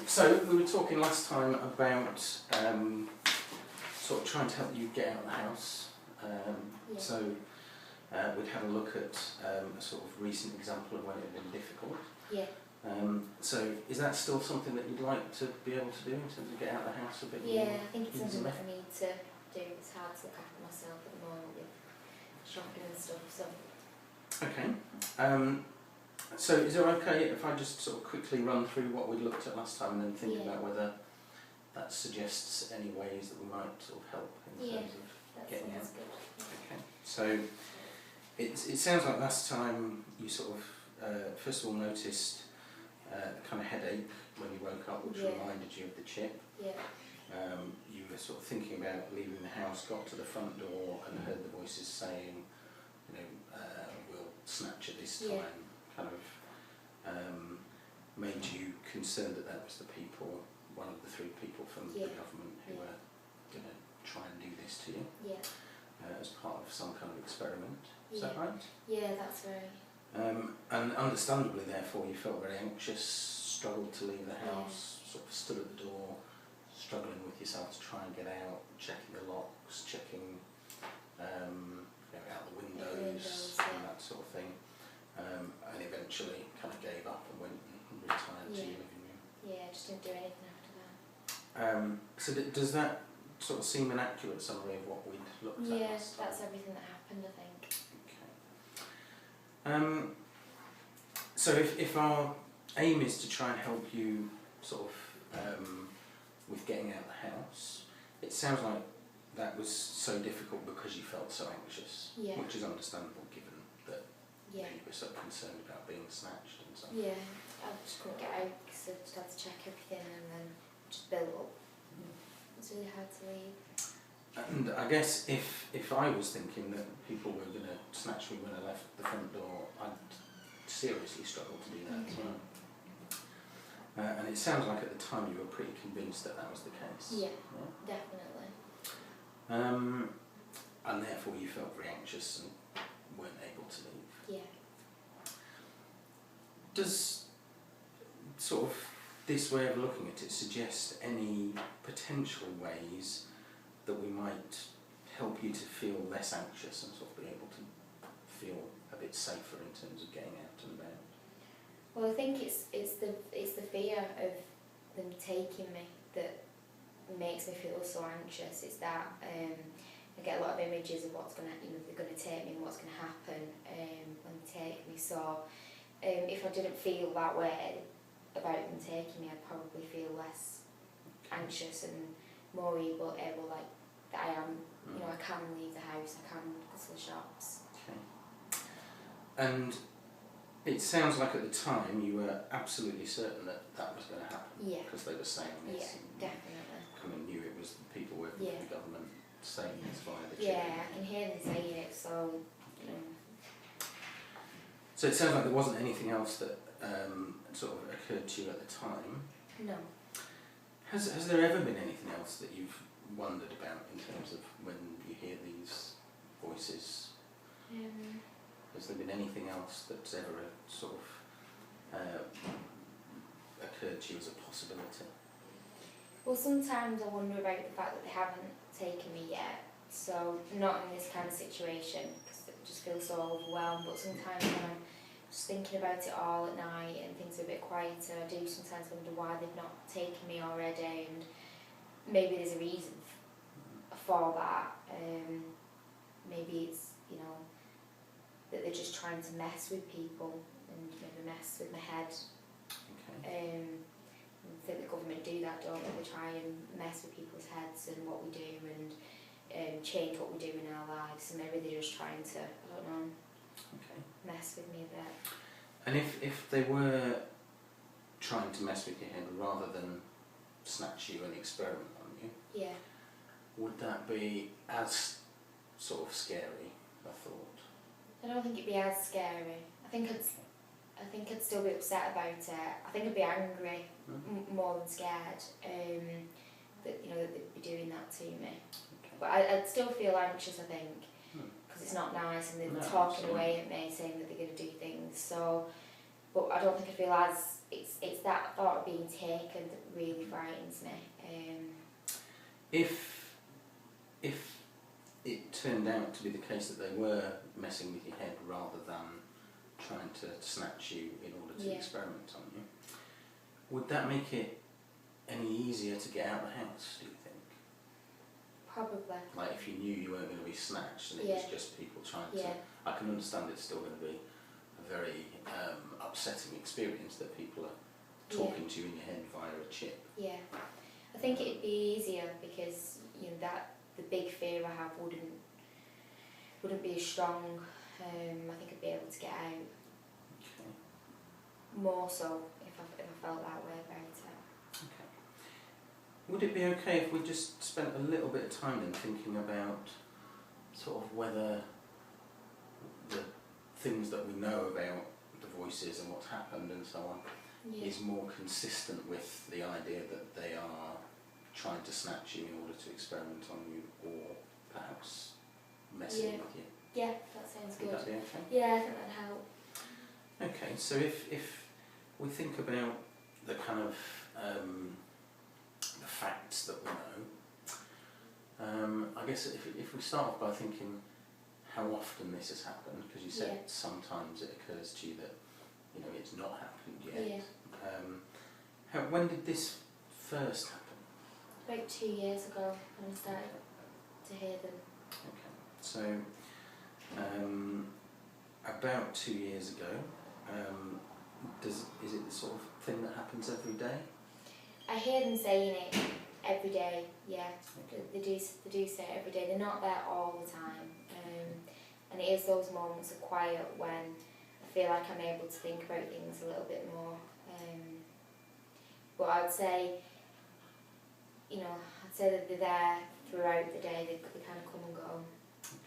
So we were talking last time about sort of trying to help you get out of the house. So we'd had a look at a sort of recent example of when it had been difficult. Yeah. So is that still something that you'd like to be able to do in terms of get out of the house a bit more? Yeah, I think it's something that I need to do. It's hard to look after myself at the moment with shopping and stuff. So. Okay. So is it okay if I just sort of quickly run through what we looked at last time and then think about whether that suggests any ways that we might sort of help in terms of getting out? Good. Okay. So it sounds like last time you sort of first of all noticed a kind of headache when you woke up, which reminded you of the chip. Yeah. You were sort of thinking about leaving the house, got to the front door and heard the voices saying, you know, we'll snatch at this time. Kind of made you concerned that was the people, one of the three people from the government who were going to try and do this to you as part of some kind of experiment. Is that right? Yeah, that's right. And understandably, therefore, you felt very anxious, struggled to leave the house, sort of stood at the door, struggling with yourself to try and get out, checking the locks, checking out the windows and that sort of thing. And eventually kind of gave up and went and retired to your living room. Yeah, just didn't do anything after that. So does that sort of seem an accurate summary of what we'd looked at? Yeah, that's everything that happened, I think. Okay. So if our aim is to try and help you sort of with getting out of the house, it sounds like that was so difficult because you felt so anxious, which is understandable given that you were so concerned about being snatched and so on. Yeah, I just couldn't get out because I just had to check everything and then just build up. It was really hard to leave. And I guess if I was thinking that people were going to snatch me when I left the front door, I'd seriously struggle to do that as well. And it sounds like at the time you were pretty convinced that was the case. Yeah, definitely. And therefore you felt very anxious and weren't able to leave. Yeah. Does sort of this way of looking at it suggest any potential ways that we might help you to feel less anxious and sort of be able to feel a bit safer in terms of getting out and about? Well, I think it's the fear of them taking me that makes me feel so anxious. It's that I get a lot of images of what's going to, they're going to take me and what's going to happen when they take me. So if I didn't feel that way about them taking me, I'd probably feel less anxious and more able like that I am. I can leave the house, I can go to the shops. Okay. And it sounds like at the time you were absolutely certain that was going to happen. Yeah. Because they were saying this. Yeah, definitely. Kind of knew it was the people working for the government saying this via the chip. Yeah, I can hear them saying it, so. So it sounds like there wasn't anything else that sort of occurred to you at the time. No. Has there ever been anything else that you've wondered about in terms of when you hear these voices? Has there been anything else that's ever sort of occurred to you as a possibility? Well, sometimes I wonder about the fact that they haven't taken me yet. So not in this kind of situation because it just feels so overwhelmed. But sometimes when I'm just thinking about it all at night and things are a bit quieter, I do sometimes wonder why they've not taken me already, and maybe there's a reason for that. Maybe it's that they're just trying to mess with people and maybe mess with my head. Okay. I think the government do that, don't they? They try and mess with people's heads and what we do and change what we do in our lives. So maybe they're just trying to, I don't know, mess with me a bit. And if they were trying to mess with your head rather than snatch you and experiment on you, would that be as sort of scary, I thought? I don't think it'd be as scary. I think I'd still be upset about it. I think I'd be angry more than scared that that they'd be doing that to me. Okay. But I'd still feel anxious, I think, because it's not nice and they're talking away at me saying that they're going to do things. So but I don't think I feel as it's that thought of being taken that really frightens me. If it turned out to be the case that they were messing with your head rather than trying to snatch you in order to experiment on you, would that make it any easier to get out of the house, do you think? Probably. Like if you knew you weren't going to be snatched and it was just people trying to... I can understand it's still going to be a very upsetting experience that people are talking to you in your head via a chip. Yeah. I think it'd be easier because, you know, that the big fear I have wouldn't be as strong. I think I'd be able to get out. Okay. More so if I felt that way about it. Okay. Would it be okay if we just spent a little bit of time then thinking about sort of whether the things that we know about the voices and what's happened and so on is more consistent with the idea that they are trying to snatch you in order to experiment on you, or perhaps messing with you? Yeah, that sounds good. Would that be okay? Yeah, I think that'd help. Okay, so if we think about the kind of the facts that we know, I guess if we start off by thinking how often this has happened, because you said sometimes it occurs to you that, you know, it's not happened yet. When did this first happen? About 2 years ago when I started to hear them. Okay, so about 2 years ago, is it the sort of thing that happens every day? I hear them saying it every day, yeah. Okay. They do say it every day. They're not there all the time. And it is those moments of quiet when I feel like I'm able to think about things a little bit more. But I would say, you know, I'd say that they're there throughout the day. They kind of come and go. Okay.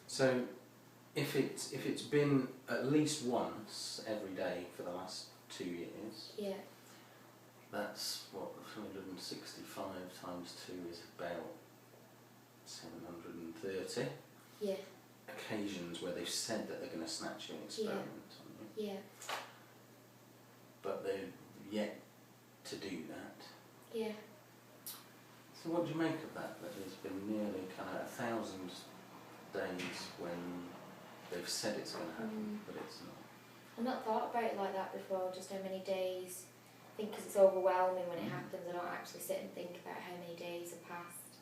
So, if it's been at least once every day for the last 2 years, that's what 365 times 2 is about 730. Yeah. Occasions where they've said that they're going to snatch you and experiment on you. Yeah. But they're yet to do that. Yeah. So what do you make of that? That there's been nearly kind of 1,000 days when they've said it's going to happen, but it's not. I've not thought about it like that before, just how many days. I think because it's overwhelming when it happens, I don't actually sit and think about how many days have passed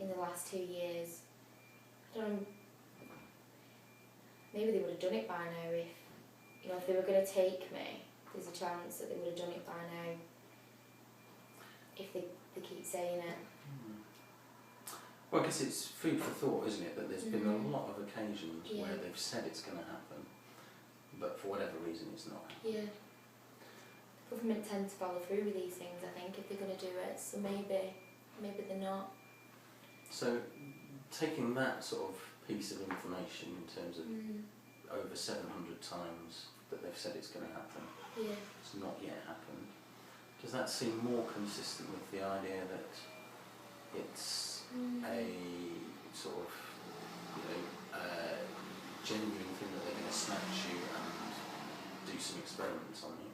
in the last 2 years. I don't know, maybe they would have done it by now if, you know, if they were going to take me, there's a chance that they would have done it by now if they keep saying it. Well, I guess it's food for thought, isn't it? That there's been a lot of occasions where they've said it's going to happen, but for whatever reason it's not happening. Yeah. Government tend to follow through with these things, I think, if they're going to do it, so maybe they're not. So, taking that sort of piece of information in terms of over 700 times that they've said it's going to happen, it's not yet happened, does that seem more consistent with the idea that it's a sort of, you know, genuine thing that they're going to snatch you and do some experiments on you?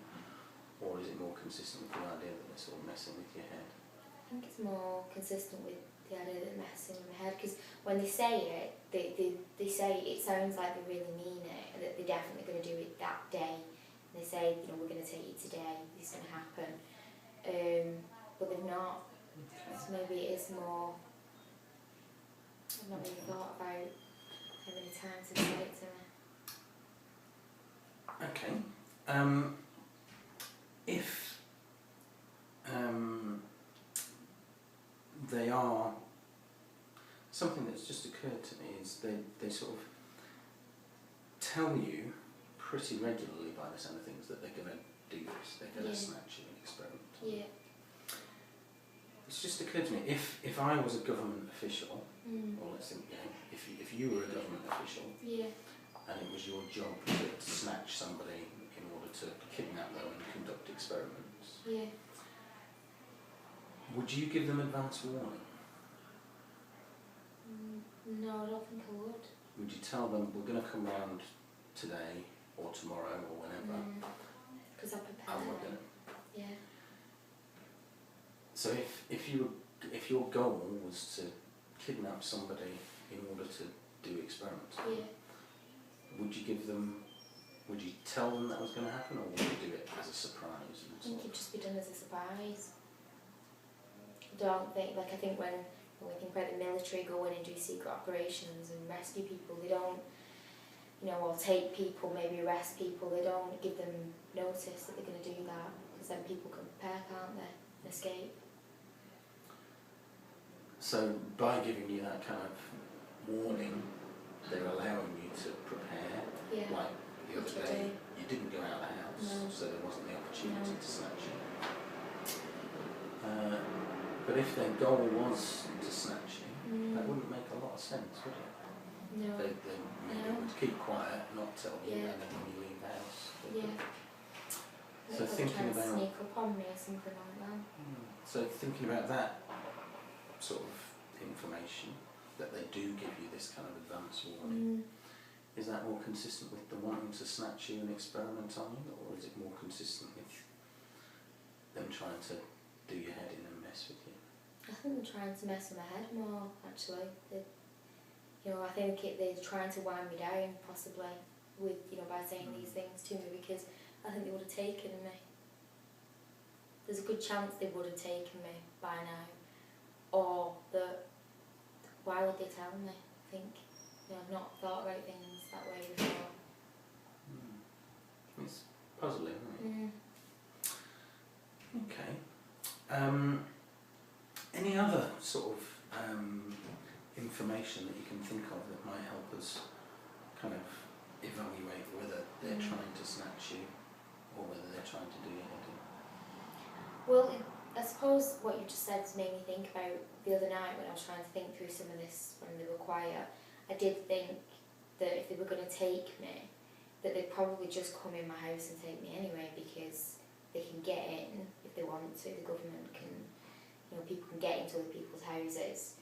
Or is it more consistent with the idea that they're sort of messing with your head? I think it's more consistent with the idea that they're messing with my head, because when they say it, they say it sounds like they really mean it, and that they're definitely going to do it that day. And they say, you know, we're going to take you today, this is going to happen. But they've not. Okay. So maybe it is more. I've not really thought about how many times they've said it to me. Okay. If they are, something that's just occurred to me is they sort of tell you pretty regularly by the sound of things that they're going to do this, they're going to snatch you and experiment. Yeah. It's just occurred to me, if I was a government official, or let's think, you know, if you were a government official, and it was your job to snatch somebody in order to kidnap them and conduct experiments, would you give them advance warning? No, I don't think I would. Would you tell them, we're going to come round today, or tomorrow or whenever. Because I prepare. And we're gonna. Yeah. So if your goal was to kidnap somebody in order to do experiments, would you tell them that was going to happen, or would you do it as a surprise? I think it'd just be done as a surprise. I think when we think about the military go in and do secret operations and rescue people, they don't, or take people, maybe arrest people, they don't give them notice that they're going to do that, because then people can prepare, can't they, and escape. So by giving you that kind of warning, they're allowing you to prepare. Yeah. Like the other day, you didn't go out of the house, so there wasn't the opportunity to snatch you. But if their goal was to snatch you, that wouldn't make a lot of sense, would it? No. They maybe would keep quiet, not tell you, and then when you leave the house. So thinking about sneak up on me or something like that. So thinking about that sort of information, that they do give you this kind of advance warning, is that more consistent with the wanting to snatch you and experiment on you, or is it more consistent with them trying to do your head in and mess with you? I think they're trying to mess with my head more, actually. I think they're trying to wind me down, possibly, with by saying these things to me, because I think they would have taken me. There's a good chance they would have taken me by now, or that. Why would they tell me? I think I've not thought about things that way before. It's puzzling, isn't it? Okay. Any other sort of information that you can think of that might help us kind of evaluate whether they're trying to snatch you or whether they're trying to do your head in? Well, I suppose what you just said made me think about the other night when I was trying to think through some of this when they were quiet. I did think that if they were going to take me, that they'd probably just come in my house and take me anyway, because they can get in if they want to. The government can, people can get into other people's houses.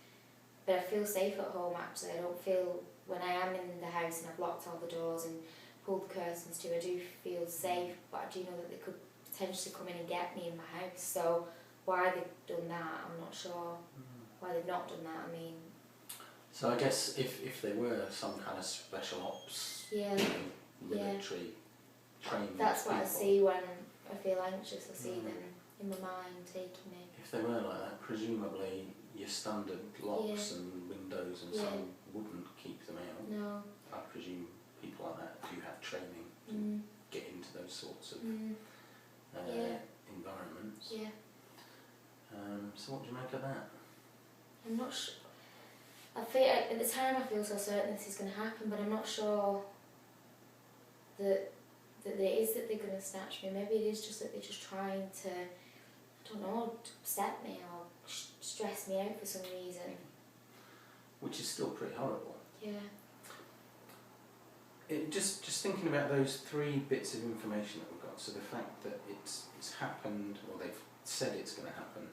But I feel safe at home, actually. I don't feel, when I am in the house and I've locked all the doors and pulled the curtains too, I do feel safe, but I do know that they could potentially come in and get me in my house. So why they've done that, I'm not sure. Why they've not done that, I mean. So I guess if they were some kind of special ops, military trained that's what people, I see when I feel anxious. I see them in my mind taking me. if they were like that, presumably your standard locks and windows and so on wouldn't keep them out. No. I presume people like that do have training to get into those sorts of environments. Yeah. So what do you make of that? I'm not sure. I feel at the time I feel so certain this is going to happen, but I'm not sure that it is that they're going to snatch me. Maybe it is just that they're just trying to, I don't know, to upset me or stress me out for some reason. Which is still pretty horrible. Yeah. Just thinking about those three bits of information that we've got. So the fact that it's happened, or they've said it's going to happen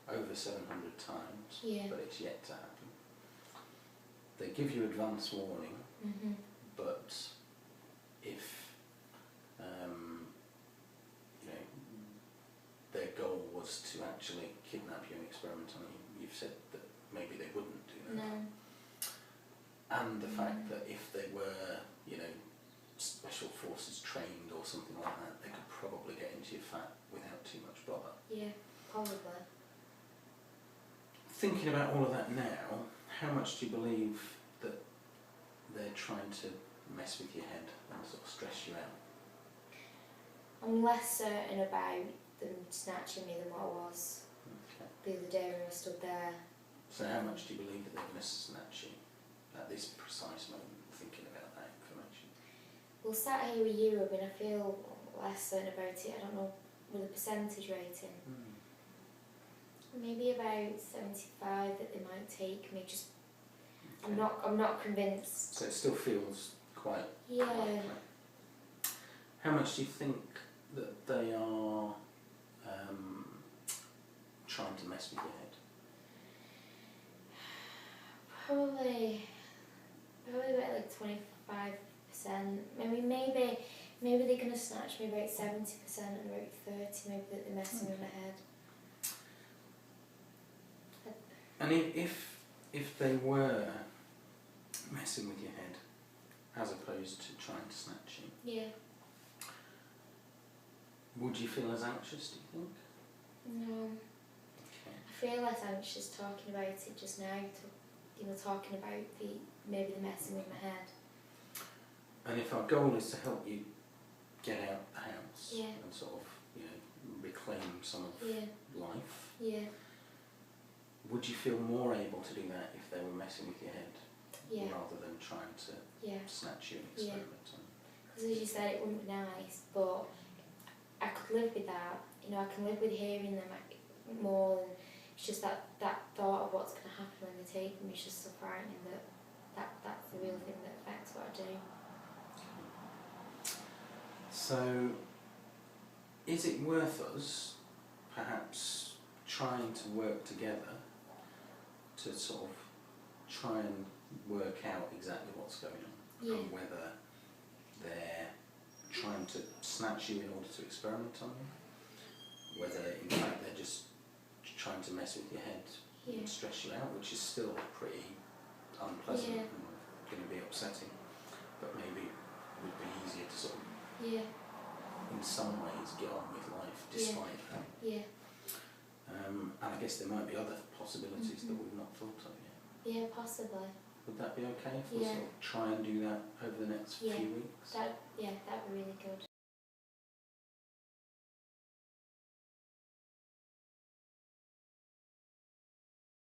over 700 times, but it's yet to happen. They give you advance warning, but if their goal was to actually kidnap you and experiment on you, you've said that maybe they wouldn't do that. No. And the fact that if they were, special forces trained or something like that, they could probably get into your flat without too much bother. Yeah, probably. Thinking about all of that now, how much do you believe that they're trying to mess with your head and sort of stress you out? I'm less certain about them snatching me than what I was the other day when I stood there. So how much do you believe that they're going to snatch you at this precise moment, thinking about that information? Well, sat here with you, I mean, I feel less certain about it. I don't know, with a percentage rating. Maybe about 75 that they might take me. Just, I'm not convinced. So it still feels quite. Yeah. Likely. How much do you think that they are trying to mess with your head? Probably about like 25%. 100%. I mean, maybe they're going to snatch me about 70% and about 30%, maybe that they're messing with my head. And if they were messing with your head, as opposed to trying to snatch you, Yeah. would you feel as anxious, do you think? No. Okay. I feel less anxious talking about it just now, talking about maybe the messing with my head. And if our goal is to help you get out the house Yeah. and sort of, reclaim some of life, Yeah. would you feel more able to do that if they were messing with your head rather than trying to snatch you and experiment on? Because as you said, it wouldn't be nice, but I could live with that. I can live with hearing them more, and it's just that thought of what's going to happen when they take me is just so frightening that's the real thing that affects what I do. So, is it worth us perhaps trying to work together to sort of try and work out exactly what's going on and whether they're trying to snatch you in order to experiment on you, whether in fact they're just trying to mess with your head and stress you out, which is still pretty unpleasant and going to be upsetting, but maybe would be easier to sort of in some ways get on with life despite that. And I guess there might be other possibilities that we've not thought of yet. Yeah, possibly. Would that be okay if we sort of try and do that over the next few weeks? That'd be really good.